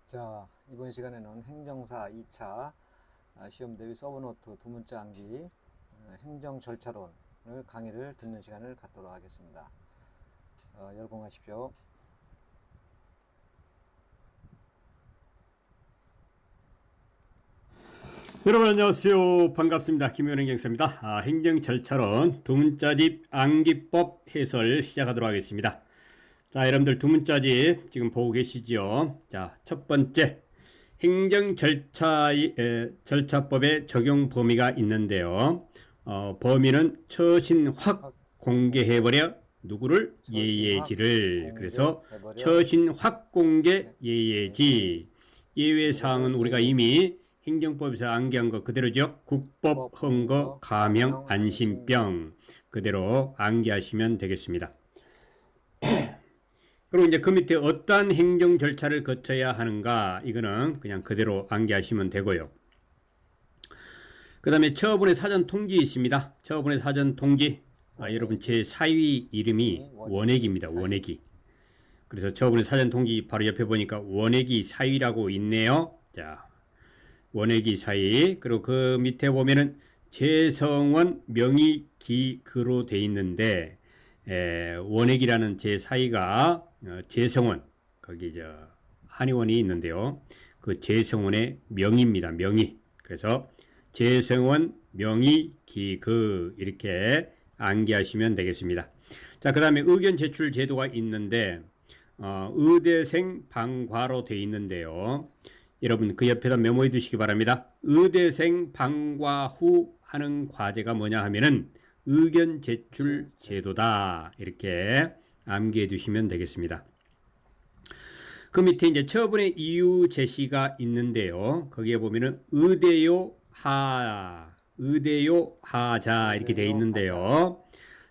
자, 이번 시간에는 행정사 2차 시험 대비 서브노트 두 문자 암기 행정 절차론을 강의를 듣는 시간을 갖도록 하겠습니다. 열공하십시오. 여러분 안녕하세요. 반갑습니다. 김효령 경사입니다. 행정 절차론 두 문자집 암기법 해설 시작하도록 하겠습니다. 자, 여러분들 두 문자집 지금 보고 계시죠? 자, 첫 번째 행정 절차법의 적용 범위가 있는데요. 범위는 처신 확 공개해버려 누구를? 예예지를. 그래서 처신 확 공개 예예지. 예외 사항은 우리가 이미 행정법에서 암기한 거 그대로죠. 국법, 헌거, 가명, 안심병 그대로 암기하시면 되겠습니다. 그리고 이제 그 밑에 어떠한 행정 절차를 거쳐야 하는가 이거는 그냥 그대로 암기하시면 되고요. 그 다음에 처분의 사전 통지 있습니다. 처분의 사전 통지 여러분 제 사위 이름이 원액입니다. 원액이. 그래서 처분의 사전 통지 바로 옆에 보니까 원액이 사위라고 있네요. 자, 원액이 사위. 그리고 그 밑에 보면은 재성원 명의 기그로 돼 있는데 원액이라는 제 사위가 재성원 거기 한의원이 있는데요. 그 재성원의 명의입니다. 명의. 그래서 재성원 명의 기그 이렇게 암기하시면 되겠습니다. 자, 그 다음에 의견 제출 제도가 있는데 의대생 방과로 돼 있는데요. 여러분 그 옆에다 메모해 두시기 바랍니다. 의대생 방과 후 하는 과제가 뭐냐 하면은 의견 제출 제도다. 이렇게 암기해 두시면 되겠습니다. 그 밑에 이제 처분의 이유 제시가 있는데요. 거기에 보면은 의대요 하자 이렇게 돼 있는데요.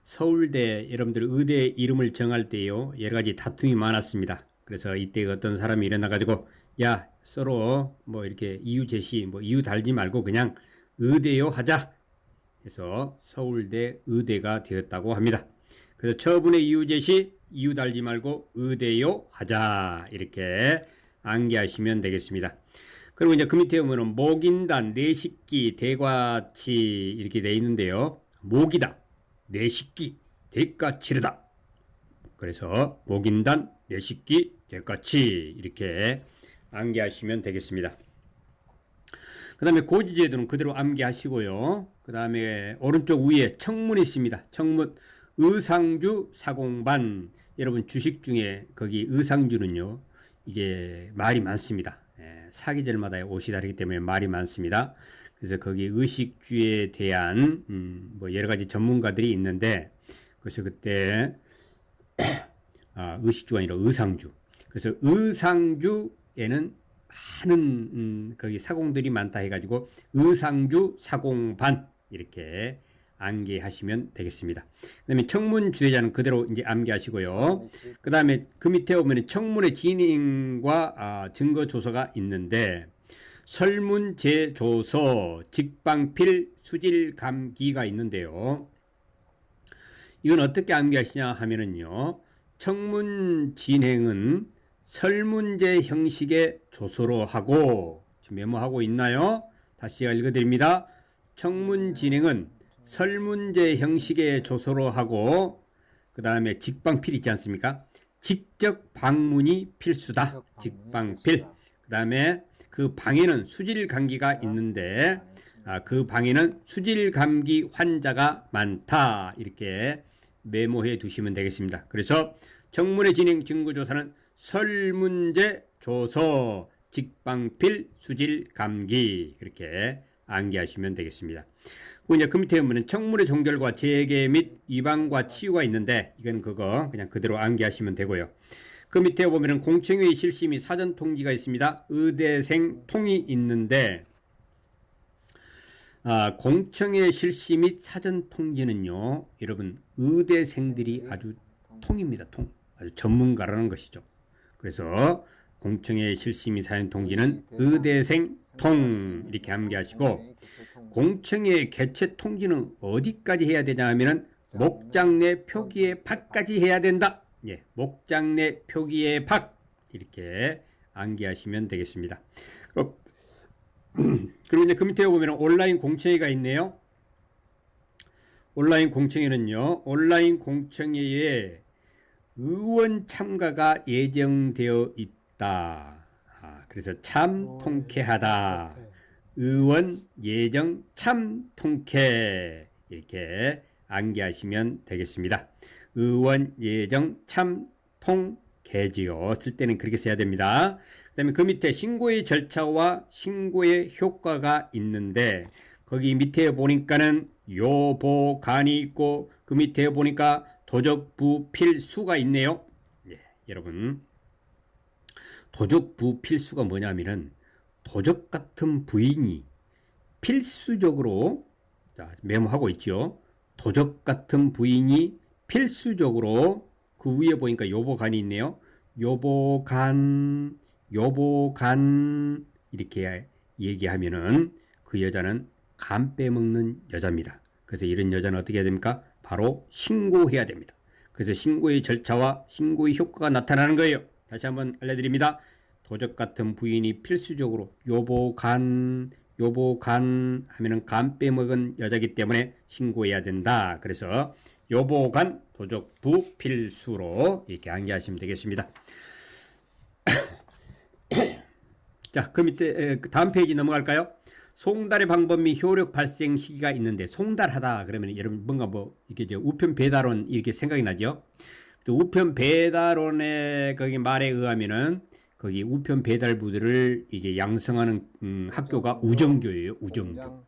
서울대 여러분들 의대 이름을 정할 때요. 여러 가지 다툼이 많았습니다. 그래서 이때 어떤 사람이 일어나 가지고 야, 서로 뭐 이렇게 이유 제시 뭐 이유 달지 말고 그냥 의대요 하자 해서 서울대 의대가 되었다고 합니다. 그래서 처분의 이유 제시 이유 달지 말고 의대요 하자 이렇게 암기하시면 되겠습니다. 그리고 이제 그 밑에 보면은 목인단 내식기 대과치 이렇게 돼 있는데요. 목이다 내식기 대가치르다. 그래서 목인단 내식기 대가치 이렇게 암기하시면 되겠습니다. 그 다음에 고지제도는 그대로 암기하시고요. 그 다음에 오른쪽 위에 청문 있습니다. 청문 의상주 사공반 여러분 주식 중에 거기 의상주는요 이게 말이 많습니다. 사계절마다 옷이 다르기 때문에 말이 많습니다. 그래서 거기 의식주에 대한 뭐 여러 가지 전문가들이 있는데 그래서 그때 의식주가 아니라 의상주. 그래서 의상주에는 많은 거기 사공들이 많다 해가지고 의상주 사공반 이렇게 암기하시면 되겠습니다. 그다음에 청문 주제자는 그대로 이제 암기하시고요. 그다음에 그 밑에 보면 청문회 진행과 증거 조서가 있는데 설문제조서, 직방필, 수질감기가 있는데요. 이건 어떻게 암기하시냐 하면은요. 청문 진행은 설문제 형식의 조서로 하고 지금 메모하고 있나요? 다시 읽어드립니다. 청문 진행은 설문제 형식의 조서로 하고 그 다음에 직방필 있지 않습니까? 직접 방문이 필수다. 직방필. 그 다음에 그 방에는 수질감기가 있는데 그 방에는 수질감기 환자가 많다. 이렇게 메모해 두시면 되겠습니다. 그래서 청문회 진행 증거조사는 설문제 조서 직방필 수질감기 그렇게 암기하시면 되겠습니다. 이제 그 밑에 보면 청문회 종결과 재개 및 위반과 치유가 있는데 이건 그거 그냥 그대로 암기하시면 되고요. 그 밑에 보면 공청회의 실시 및 사전 통지가 있습니다. 의대생 통이 있는데 공청회 실시 및 사전 통지는요, 여러분 의대생들이 아주 통입니다. 통 아주 전문가라는 것이죠. 그래서 공청회 실시 및 사전 통지는 의대생 통 이렇게 암기하시고 공청회 개최 통지는 어디까지 해야 되냐 하면은 목장 내 표기의 밖까지 해야 된다. 예, 목장 내 표기의 밖 이렇게 암기하시면 되겠습니다. 그리고 이제 그 밑에 보면 온라인 공청회가 있네요. 온라인 공청회는요, 온라인 공청회에 의원 참가가 예정되어 있다. 그래서 참 통쾌하다. 의원 예정 참 통쾌. 이렇게 암기하시면 되겠습니다. 의원 예정 참 통쾌지요. 쓸 때는 그렇게 써야 됩니다. 그 다음에 그 밑에 신고의 절차와 신고의 효과가 있는데, 거기 밑에 보니까는 요보간이 있고, 그 밑에 보니까 도적부 필수가 있네요. 예, 여러분, 도적부 필수가 뭐냐면은 도적 같은 부인이 필수적으로, 자, 메모하고 있죠. 도적 같은 부인이 필수적으로, 그 위에 보니까 요보간이 있네요. 요보간 이렇게 얘기하면은 그 여자는 간 빼먹는 여자입니다. 그래서 이런 여자는 어떻게 해야 됩니까? 바로 신고해야 됩니다. 그래서 신고의 절차와 신고의 효과가 나타나는 거예요. 다시 한번 알려드립니다. 도적 같은 부인이 필수적으로 요보간 하면은 간 빼먹은 여자이기 때문에 신고해야 된다. 그래서 요보간 도적부 필수로 이렇게 암기하시면 되겠습니다. 자, 그 밑에 다음 페이지 넘어갈까요? 송달의 방법 및 효력 발생 시기가 있는데, 송달하다 그러면 여러분 뭔가 뭐 이게 우편 배달원 이렇게 생각이 나죠? 또 우편 배달원의 거기 말에 의하면은 거기 우편 배달부들을 이게 양성하는 학교가 우정교예요. 우정교.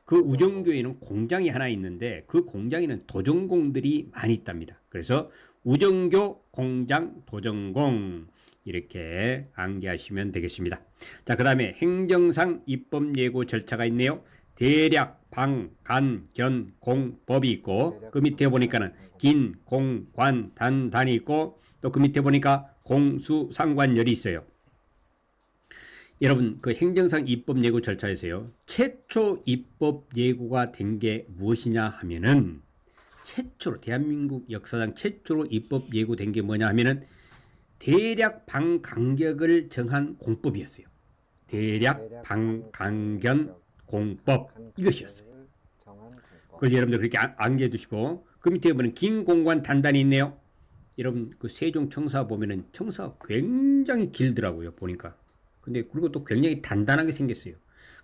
그 우정교에는 공장이 하나 있는데 그 공장에는 도전공들이 많이 있답니다. 그래서 우정교, 공장, 도전공 이렇게 암기하시면 되겠습니다. 자, 그 다음에 행정상 입법 예고 절차가 있네요. 대략, 방, 간, 견, 공, 법이 있고, 그 밑에 보니까는 긴, 공, 관, 단, 단이 있고, 또 그 밑에 보니까 공수, 상관열이 있어요. 여러분, 그 행정상 입법 예고 절차에서요, 최초 입법 예고가 된 게 무엇이냐 하면은, 최초로, 대한민국 역사상 최초로 입법 예고된 게 뭐냐 하면은, 대략 방 간격을 정한 공법이었어요. 대략 방 간견 공법, 이것이었어요. 그걸 여러분들 그렇게 암기해 두시고, 그 밑에 보면 긴 공관 단단이 있네요. 여러분 그 세종 청사 보면은 청사가 굉장히 길더라고요, 보니까. 근데 그리고 또 굉장히 단단하게 생겼어요.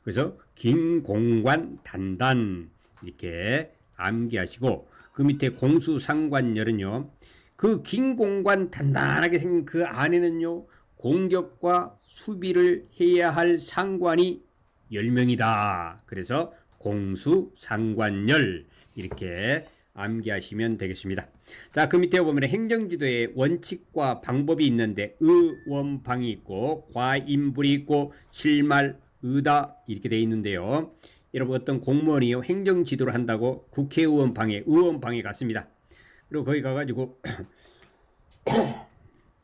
그래서 긴 공관 단단 이렇게 암기하시고, 그 밑에 공수상관열은요, 그 긴 공관 단단하게 생긴 그 안에는요, 공격과 수비를 해야 할 상관이 10명이다. 그래서 공수상관열 이렇게 암기하시면 되겠습니다. 자, 그 밑에 보면 행정지도에 원칙과 방법이 있는데 의원방이 있고 과인불이 있고 실말, 의다 이렇게 되어 있는데요. 여러분 어떤 공무원이요, 행정지도를 한다고 의원방에 갔습니다. 그리고 거기 가가지고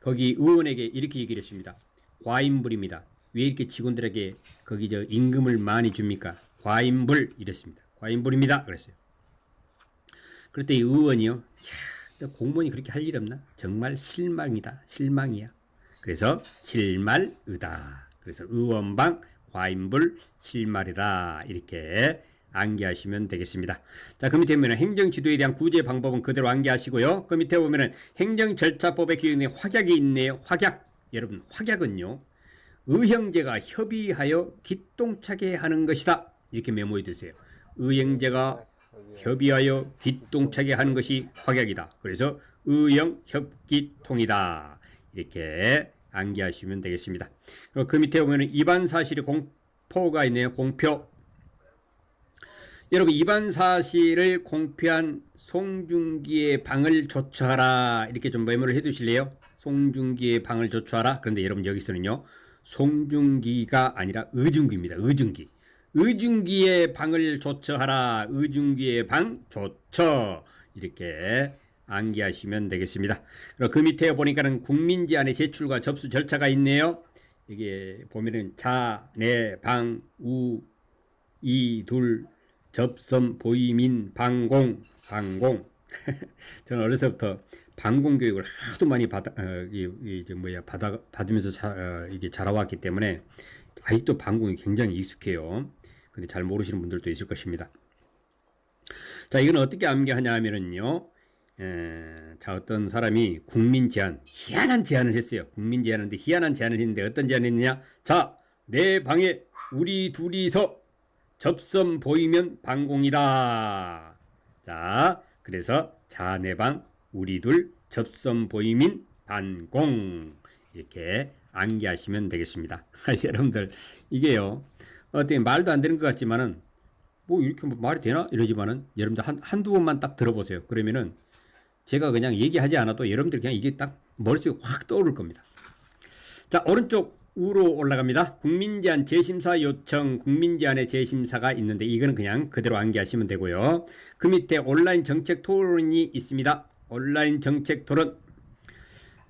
거기 의원에게 이렇게 얘기를 했습니다. 과인불입니다. 왜 이렇게 직원들에게 거기 임금을 많이 줍니까? 과인불 이랬습니다. 과인불입니다. 그랬어요. 그때 이 의원이요, 공무원이 그렇게 할 일 없나? 정말 실망이다. 실망이야. 그래서 실말의다. 그래서 의원방 과인불 실말이다. 이렇게 암기하시면 되겠습니다. 자, 그 밑에 보면 행정지도에 대한 구제 방법은 그대로 암기하시고요. 그 밑에 보면은 행정절차법의 규정에 확약이 있네요. 확약. 여러분, 확약은요, 의형제가 협의하여 기똥차게 하는 것이다. 이렇게 메모해 두세요. 의형제가 협의하여 기똥차게 하는 것이 확약이다. 그래서 의형 협기통이다. 이렇게 암기하시면 되겠습니다. 그 밑에 보면 위반 사실이 공표가 있네요. 공표. 여러분, 위반 사실을 공표한 송중기의 방을 조처하라. 이렇게 좀 메모를 해 두실래요? 송중기의 방을 조처하라. 그런데 여러분 여기서는요, 송중기가 아니라 의중기입니다. 의중기의 방을 조처하라. 의중기의 방 조처. 이렇게 암기하시면 되겠습니다. 그 밑에 보니까는 국민제안의 제출과 접수 절차가 있네요. 이게 보면은 자, 내, 방, 우, 이, 둘, 접선, 보이민, 방공. 저는 어려서부터 반공 교육을 하도 많이 받으면서 이게 자라왔기 때문에 아직도 반공이 굉장히 익숙해요. 근데 잘 모르시는 분들도 있을 것입니다. 자, 이건 어떻게 암기하냐 하면은요, 자, 어떤 사람이 국민 제안, 희한한 제안을 했어요. 국민 제안인데 희한한 제안을 했는데 어떤 제안을 했느냐? 자, 내 방에 우리 둘이서 접선 보이면 반공이다. 자, 그래서 자, 내 방 우리 둘 접선 보이면 반공. 이렇게 암기하시면 되겠습니다. 여러분들, 이게요, 어떻게 말도 안 되는 것 같지만은, 뭐 이렇게 뭐 말이 되나? 이러지만은, 여러분들 한두 번만 딱 들어보세요. 그러면은, 제가 그냥 얘기하지 않아도 여러분들 그냥 이게 딱 머릿속에 확 떠오를 겁니다. 자, 오른쪽 우로 올라갑니다. 국민제안 재심사 요청, 국민제안의 재심사가 있는데 이거는 그냥 그대로 암기하시면 되고요. 그 밑에 온라인 정책 토론이 있습니다. 온라인 정책 토론.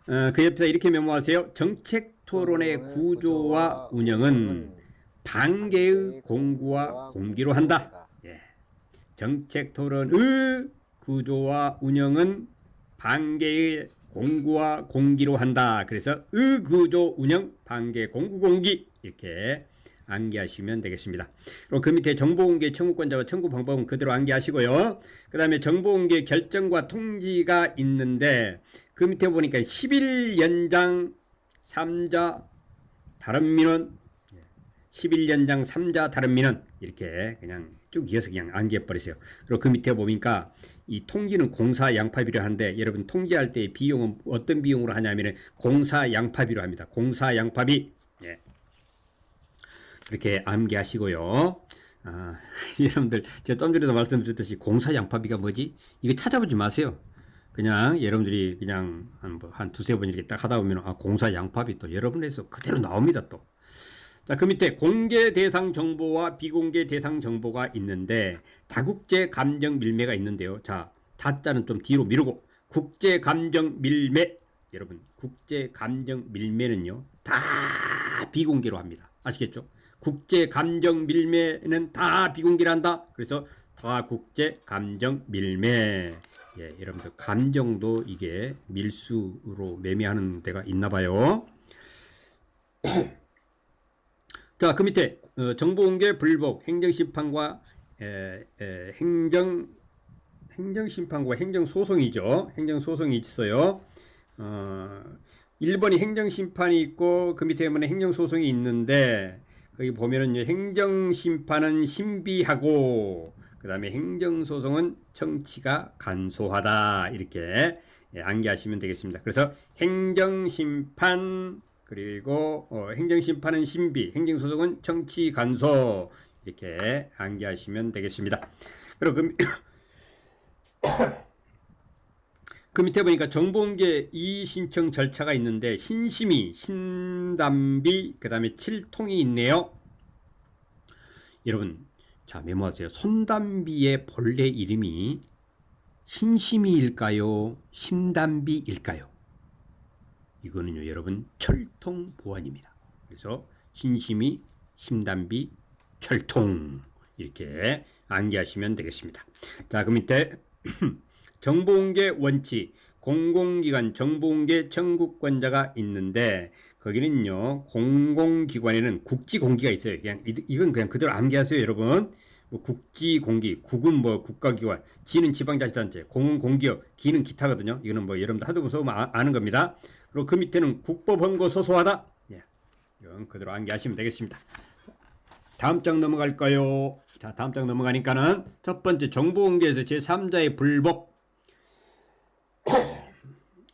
그 옆에다 이렇게 메모하세요. 정책 토론의 구조와 운영은 반개의 공구와 공기로 한다. 예. 정책 토론의 구조와 운영은 반개의 공구와 공기로 한다. 그래서 의 구조 운영 반개 공구 공기 이렇게 암기하시면 되겠습니다. 그리고 그 밑에 정보공개 청구권자와 청구 방법은 그대로 암기하시고요. 그 다음에 정보공개 결정과 통지가 있는데 그 밑에 보니까 10일 연장 3자 다른 민원 10일 연장 3자 다른 민원 이렇게 그냥 쭉 이어서 그냥 암기해버리세요. 그리고 그 밑에 보니까 이 통지는 공사 양파비로 하는데 여러분 통지할 때 비용은 어떤 비용으로 하냐면 공사 양파비로 합니다. 공사 양파비. 예. 그렇게 암기하시고요. 여러분들 제가 좀 전에도 말씀드렸듯이 공사 양파비가 뭐지? 이거 찾아보지 마세요. 그냥 여러분들이 그냥 한 두세 번 이렇게 딱 하다 보면 공사 양파비 또 여러분에서 그대로 나옵니다 또. 자, 그 밑에 공개 대상 정보와 비공개 대상 정보가 있는데 다국제 감정 밀매가 있는데요. 자, 다자는 좀 뒤로 미루고 국제 감정 밀매. 여러분, 국제 감정 밀매는요. 다 비공개로 합니다. 아시겠죠? 국제 감정 밀매는 다 비공개로 한다. 그래서 다 국제 감정 밀매. 예, 여러분들 감정도 이게 밀수로 매매하는 데가 있나 봐요. 자, 그 밑에 정보공개 불복 행정심판과 행정심판과 행정소송이죠. 행정소송이 있어요. 1번이 행정심판이 있고 그 밑에 보면 행정소송이 있는데 거기 보면은 행정심판은 신비하고 그 다음에 행정소송은 청치가 간소하다 이렇게 암기하시면 되겠습니다. 그래서 행정심판 그리고 행정심판은 신비, 행정소송은 청치 간소 이렇게 암기하시면 되겠습니다. 그리고 그 밑에 보니까 정보공개 이의신청 절차가 있는데 신심의, 신담비, 그 다음에 7통이 있네요. 여러분 자 메모하세요. 손담비의 본래 이름이 신심의일까요? 신담비일까요? 이거는요 여러분 철통보안입니다. 그래서 신심의, 신담비, 철통 이렇게 암기하시면 되겠습니다. 자, 그 밑에 정보공개 원칙, 공공기관 정보공개 청구권자가 있는데 거기는요 공공기관에는 국지공기가 있어요. 그냥 이건 그냥 그대로 암기하세요, 여러분. 뭐 국지공기, 국은 뭐 국가기관, 지는 지방자치단체, 공은 공기업, 기는 기타거든요. 이거는 뭐 여러분들 하도 써보면 아는 겁니다. 그리고 그 밑에는 국법헌거 소소하다. 예, 이건 그대로 암기하시면 되겠습니다. 다음 장 넘어갈까요? 자, 다음 장 넘어가니까는 첫 번째 정보공개에서 제3자의 불복.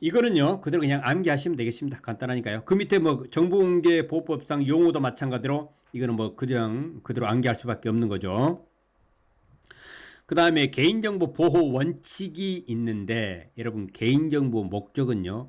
이거는요 그대로 그냥 암기하시면 되겠습니다. 간단하니까요. 그 밑에 뭐 정보공개 보호법상 용어도 마찬가지로 이거는 뭐 그냥 그대로 암기할 수밖에 없는 거죠. 그 다음에 개인정보 보호 원칙이 있는데 여러분 개인정보 목적은요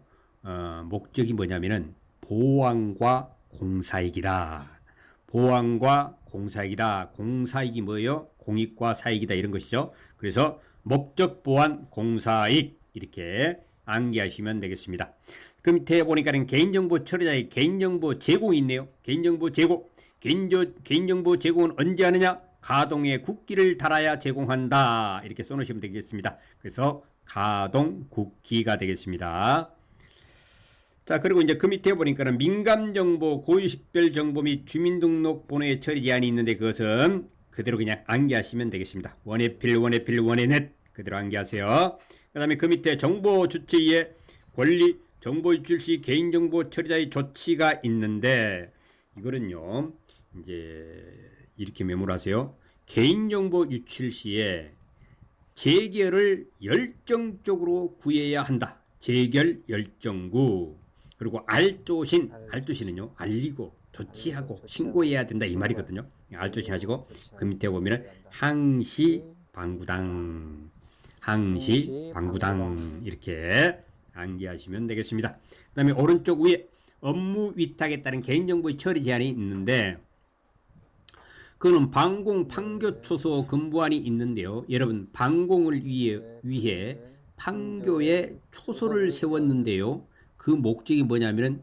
목적이 뭐냐면은 보안과 공사이익이다. 보안과 공사이익이다. 공사이익이 뭐예요? 공익과 사익이다 이런 것이죠. 그래서 목적 보안 공사이익 이렇게 암기하시면 되겠습니다. 그 밑에 보니까는 개인정보 처리자의 개인정보 제공이 있네요. 개인정보 제공. 개인정보 제공은 언제 하느냐? 가동에 국기를 달아야 제공한다. 이렇게 써놓으시면 되겠습니다. 그래서 가동국기가 되겠습니다. 자, 그리고 이제 그 밑에 보니까는 민감정보, 고유식별 정보 및 주민등록번호의 처리 제한이 있는데 그것은 그대로 그냥 암기하시면 되겠습니다. 원해필, 원해넷 그대로 암기하세요. 그 다음에 그 밑에 정보 주체의 권리, 정보 유출 시 개인정보 처리자의 조치가 있는데 이거는요, 이제 이렇게 메모를 하세요. 개인정보 유출 시에 재결을 열정적으로 구해야 한다. 재결 열정구. 그리고 알조신은요, 알리고 조치하고 신고해야 된다 이 말이거든요. 알조신 하시고 그 밑에 보면은 항시 방구당 이렇게 암기하시면 되겠습니다. 그 다음에 오른쪽 위에 업무 위탁에 따른 개인정보의 처리 제한이 있는데 그는 방공 판교 초소 근보안이 있는데요. 여러분 방공을 위해 판교에 초소를 세웠는데요. 그 목적이 뭐냐면은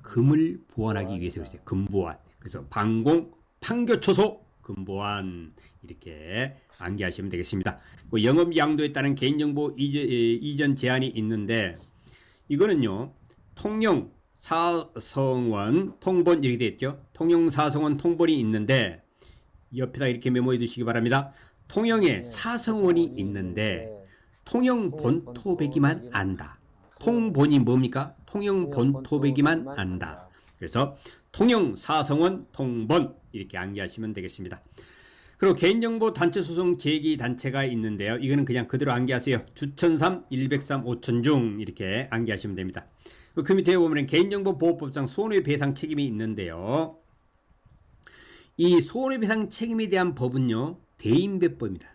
금을 보완하기 위해서 그랬어요. 금보완. 그래서 방공 판교 초소 금보완 이렇게 암기하시면 되겠습니다. 그 영업 양도에 따른 개인정보 이전 제한이 있는데 이거는요. 통영 사성원 통본 이렇게 되어 있죠. 통영 사성원 통본이 있는데 옆에다 이렇게 메모해 두시기 바랍니다. 통영에 사성원이 있는데 통영 본토배기만 안다. 통본이 뭡니까? 통영 본토배기만 안다. 그래서 통영 사성원 통본 이렇게 암기하시면 되겠습니다. 그리고 개인정보 단체 소송 제기 단체가 있는데요. 이거는 그냥 그대로 암기하세요. 주천삼, 103, 5천 중 이렇게 암기하시면 됩니다. 그 밑에 보면 개인정보보호법상 손해배상 책임이 있는데요. 이 손해배상 책임에 대한 법은요. 대인배법입니다.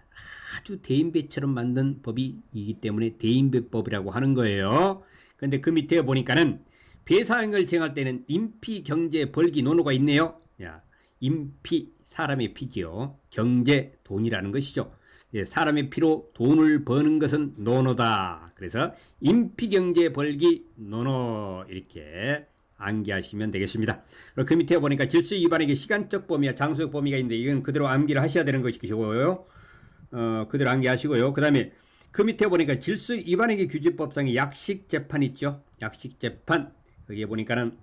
아주 대인배처럼 만든 법이기 때문에 대인배법이라고 하는 거예요. 그런데 그 밑에 보니까는 배상을 정할 때는 인피, 경제, 벌기, 노노가 있네요. 야, 인피, 사람의 피지요. 경제, 돈이라는 것이죠. 사람의 피로 돈을 버는 것은 노노다. 그래서 인피, 경제, 벌기, 노노 이렇게 암기하시면 되겠습니다. 그리고 그 밑에 보니까 질서 위반에게 시간적 범위와 장소적 범위가 있는데 이건 그대로 암기를 하셔야 되는 것이고요. 그대로 암기하시고요. 그 다음에 그 밑에 보니까 질서 위반에게 규제법상의 약식 재판 있죠. 약식 재판. 거기에 보니까는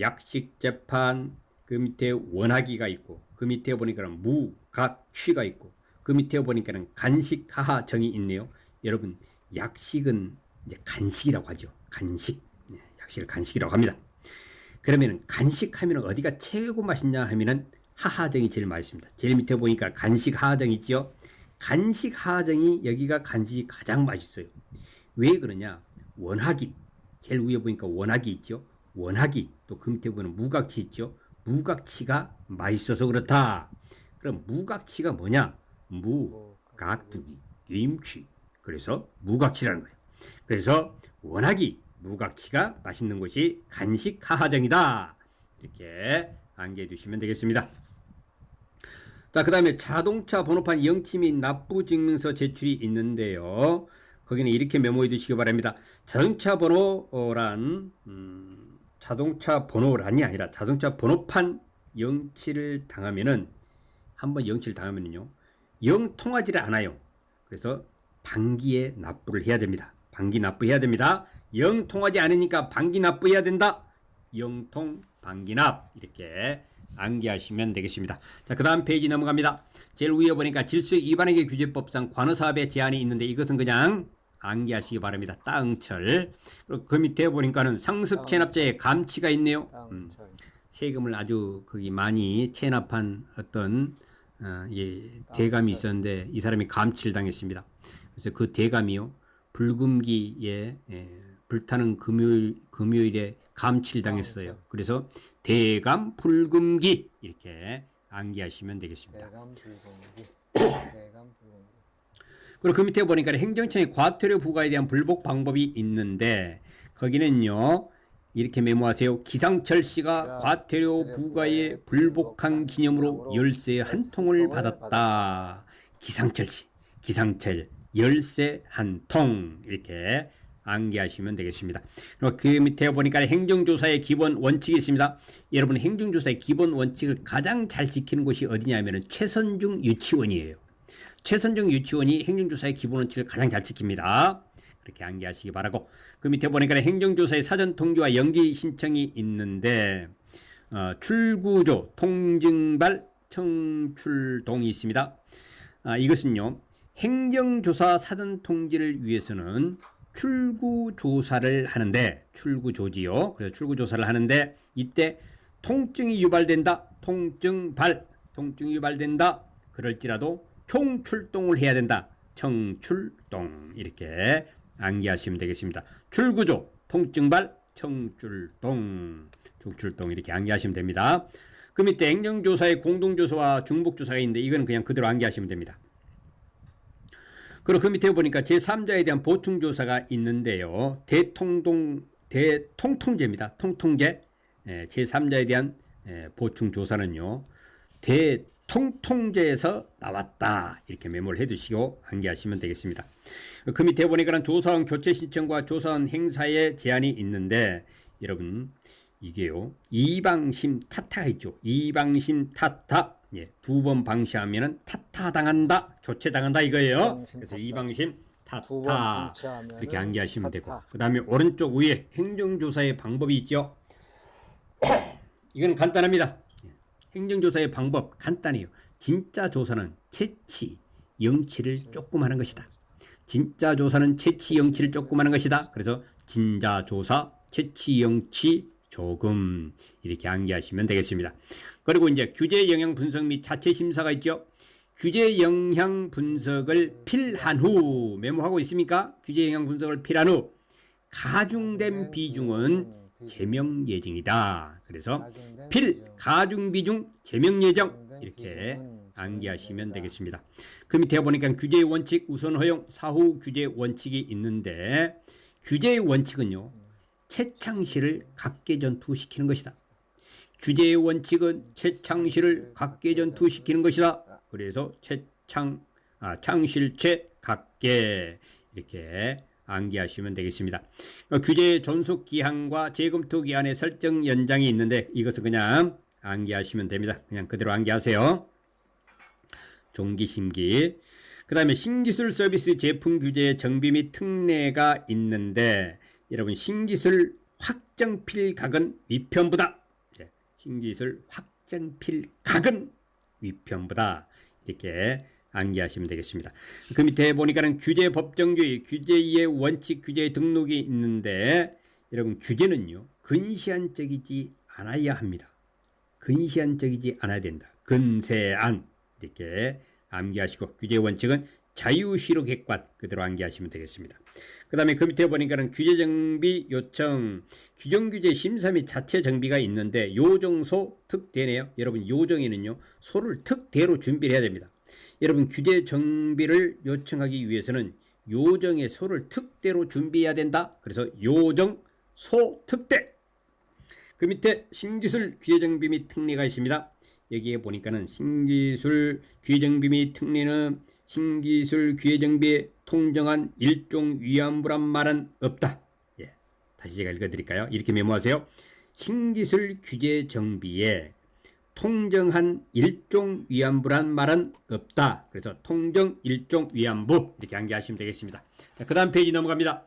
약식 재판 그 밑에 원하기가 있고 그 밑에 보니까는 무각취가 있고 그 밑에 보니까는 간식 하하 정이 있네요. 여러분 약식은 이제 간식이라고 하죠. 간식. 약식을 간식이라고 합니다. 그러면은 간식하면 어디가 최고 맛있냐 하면은 하하정이 제일 맛있습니다. 제일 밑에 보니까 간식 하하정 있죠. 간식 하하정이 여기가 간식이 가장 맛있어요. 왜 그러냐? 원하기. 제일 위에 보니까 원하기 있죠. 원하기. 또 그 밑에 보면 무각치 있죠. 무각치가 맛있어서 그렇다. 그럼 무각치가 뭐냐? 무각두기, 김치. 그래서 무각치라는 거예요. 그래서 원하기, 무각치가 맛있는 것이 간식 하하정이다. 이렇게 암기해 두시면 되겠습니다. 자, 그 다음에 자동차 번호판 영치 및 납부 증명서 제출이 있는데요. 거기는 이렇게 메모해 두시기 바랍니다. 자동차 번호란이 아니라 자동차 번호판 영치를 당하면은 한번 영치를 당하면은요. 영 통하지를 않아요. 그래서 반기에 납부를 해야 됩니다. 반기 납부해야 됩니다. 영 통하지 않으니까 반기 납부해야 된다. 영통 반기납 이렇게 암기하시면 되겠습니다. 자, 그 다음 페이지 넘어갑니다. 제일 위에 보니까 질서 위반에게 규제법상 관어사업에 제한이 있는데 이것은 그냥 암기하시기 바랍니다. 땅철. 그리고 그 밑에 보니까는 상습 체납자의 감치가 있네요. 세금을 아주 거기 많이 체납한 어떤 대감이 있었는데 이 사람이 감치를 당했습니다. 그래서 그 대감이요 불금기에 불타는 금요일에 감치를 당했어요. 그래서 대감 불금기 이렇게 암기하시면 되겠습니다. 대감 불금기. 그리고 그 밑에 보니까 행정청의 과태료 부과에 대한 불복 방법이 있는데 거기는요 이렇게 메모하세요. 기상철 씨가 과태료 부과에 불복한 기념으로 열쇠 한 통을 받았다. 기상철 열쇠 한 통 이렇게 암기하시면 되겠습니다. 그리고 그 밑에 보니까 행정조사의 기본 원칙이 있습니다. 여러분 행정조사의 기본 원칙을 가장 잘 지키는 곳이 어디냐면 최선중 유치원이에요. 최선중 유치원이 행정조사의 기본 원칙을 가장 잘 지킵니다. 그렇게 암기하시기 바라고, 그 밑에 보니까 행정조사의 사전통지와 연기 신청이 있는데 출구조 통증발 청출동이 있습니다. 이것은요, 행정조사 사전통지를 위해서는 출구조사를 하는데, 출구조지요. 그래서 출구조사를 하는데 이때 통증이 유발된다, 통증이 유발된다 그럴지라도 총출동을 해야 된다, 청출동, 이렇게 암기하시면 되겠습니다. 출구조, 통증발, 청출동, 총출동, 이렇게 암기하시면 됩니다. 그 밑에 행정조사의 공동조사와 중복조사가 있는데 이거는 그냥 그대로 암기하시면 됩니다. 그리고 그 밑에 보니까 제3자에 대한 보충조사가 있는데요. 대통통제입니다. 통통제. 제3자에 대한 보충조사는요, 대통통제에서 나왔다, 이렇게 메모를 해두시고 암기하시면 되겠습니다. 그 밑에 보니까 조사원 교체 신청과 조사원 행사의 제한이 있는데, 여러분 이게요, 이방심 타타가 있죠. 이방심 타타. 두 번 방치하면은 타타당한다, 교체당한다 이거예요. 그래서 이방심 타타, 그렇게 암기하시면 되고, 그 다음에 오른쪽 위에 행정조사의 방법이 있죠. 이건 간단합니다. 행정조사의 방법 간단해요. 진짜 조사는 채치, 영치를 조금 하는 것이다. 진짜 조사는 채치, 영치를 조금 하는 것이다. 그래서 진짜 조사, 채치, 영치 조금, 이렇게 암기하시면 되겠습니다. 그리고 이제 규제 영향 분석 및 자체 심사가 있죠. 규제 영향 분석을 필한 후, 메모하고 있습니까? 규제 영향 분석을 필한 후 가중된 비중은 제명 예정이다. 그래서 가중 비중 제명 예정, 이렇게 암기하시면 되겠습니다. 그 밑에 보니까 규제의 원칙, 우선 허용, 사후 규제 원칙이 있는데, 규제의 원칙은요, 최창실을 각계전투시키는 것이다. 규제의 원칙은 최창실을 각계전투시키는 것이다. 그래서 창실체 각계, 이렇게 암기하시면 되겠습니다. 규제의 존속 기한과 재검토 기한의 설정 연장이 있는데 이것은 그냥 암기하시면 됩니다. 그냥 그대로 암기하세요. 종기심기. 그 다음에 신기술 서비스 제품 규제의 정비 및 특례가 있는데, 여러분 신기술 확정 필각은 위편부다. 신기술 확정 필각은 위편부다, 이렇게 암기하시면 되겠습니다. 그 밑에 보니까는 규제 법정주의, 규제의 원칙, 규제의 등록이 있는데, 여러분 규제는요, 근시안적이지 않아야 합니다. 근시안적이지 않아야 된다. 근세안, 이렇게 암기하시고, 규제 원칙은 자유시로 객관, 그대로 암기하시면 되겠습니다. 그 다음에 그 밑에 보니까는 규제정비 요청, 규정규제 심사 및 자체 정비가 있는데, 요정소 특대네요. 여러분 요정에는요, 소를 특대로 준비를 해야 됩니다. 여러분 규제 정비를 요청하기 위해서는 요정의 소를 특대로 준비해야 된다. 그래서 요정 소 특대. 그 밑에 신기술 규제정비 및 특례가 있습니다. 여기에 보니까는 신기술 규제정비 및 특례는 신기술 규제정비에 통정한 일종 위안부란 말은 없다. 다시 제가 읽어드릴까요? 이렇게 메모하세요. 신기술 규제정비에 통정한 일종 위안부란 말은 없다. 그래서 통정 일종 위안부, 이렇게 암기하시면 되겠습니다. 그 다음 페이지 넘어갑니다.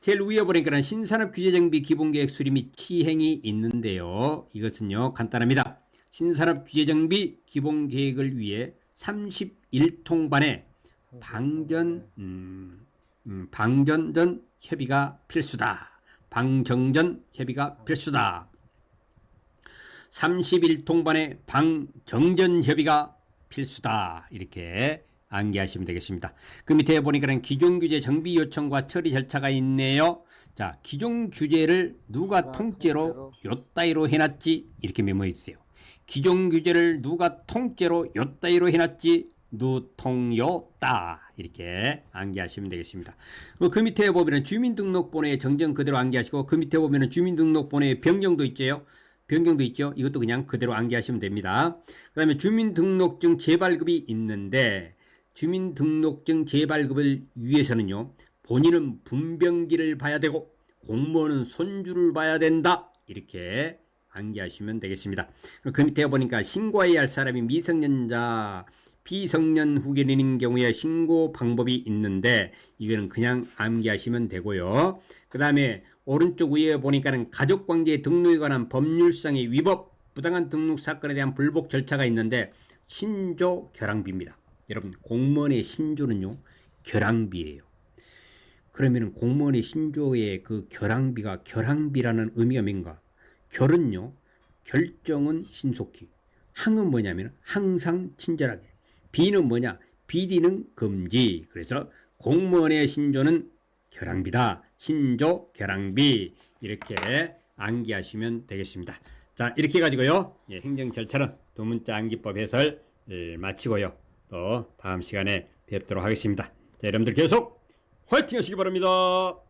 제일 위에 보니까 신산업 규제정비 기본계획 수립 및 시행이 있는데요. 이것은요 간단합니다. 신산업 규제정비 기본계획을 위해 31통반의 방전전 협의가 필수다. 방정전 협의가 필수다. 31통반의 방정전 협의가 필수다. 이렇게 암기하시면 되겠습니다. 그 밑에 보니까 기존 규제 정비 요청과 처리 절차가 있네요. 자, 기존 규제를 누가 통째로 요따위로 해놨지, 이렇게 메모해 주세요. 기존 규제를 누가 통째로 요따위로 해놨지, 누통요따, 이렇게 암기하시면 되겠습니다. 그 밑에 보면 주민등록번호의 정정 그대로 암기하시고, 그 밑에 보면 주민등록번호의 변경도 있죠. 이것도 그냥 그대로 암기하시면 됩니다. 그 다음에 주민등록증 재발급이 있는데, 주민등록증 재발급을 위해서는요, 본인은 분변기를 봐야 되고 공무원은 손주를 봐야 된다. 이렇게 암기하시면 되겠습니다. 그 밑에 보니까 신고해야 할 사람이 미성년자 비성년 후견인인 경우에 신고 방법이 있는데 이거는 그냥 암기하시면 되고요. 그 다음에 오른쪽 위에 보니까는 가족관계 등록에 관한 법률상의 위법, 부당한 등록 사건에 대한 불복 절차가 있는데 신조 결항비입니다. 여러분 공무원의 신조는요 결항비예요. 그러면은 공무원의 신조의 그 결항비가 결항비라는 의미가 뭔가? 결은요 결정은 신속히, 항은 뭐냐면 항상 친절하게, 비는 뭐냐? 비리는 금지. 그래서 공무원의 신조는 결항비다. 신조 결항비 이렇게 암기하시면 되겠습니다. 자 이렇게 가지고요 행정 절차는 두 문자 암기법 해설 마치고요 또 다음 시간에 뵙도록 하겠습니다. 자, 여러분들 계속 화이팅 하시기 바랍니다.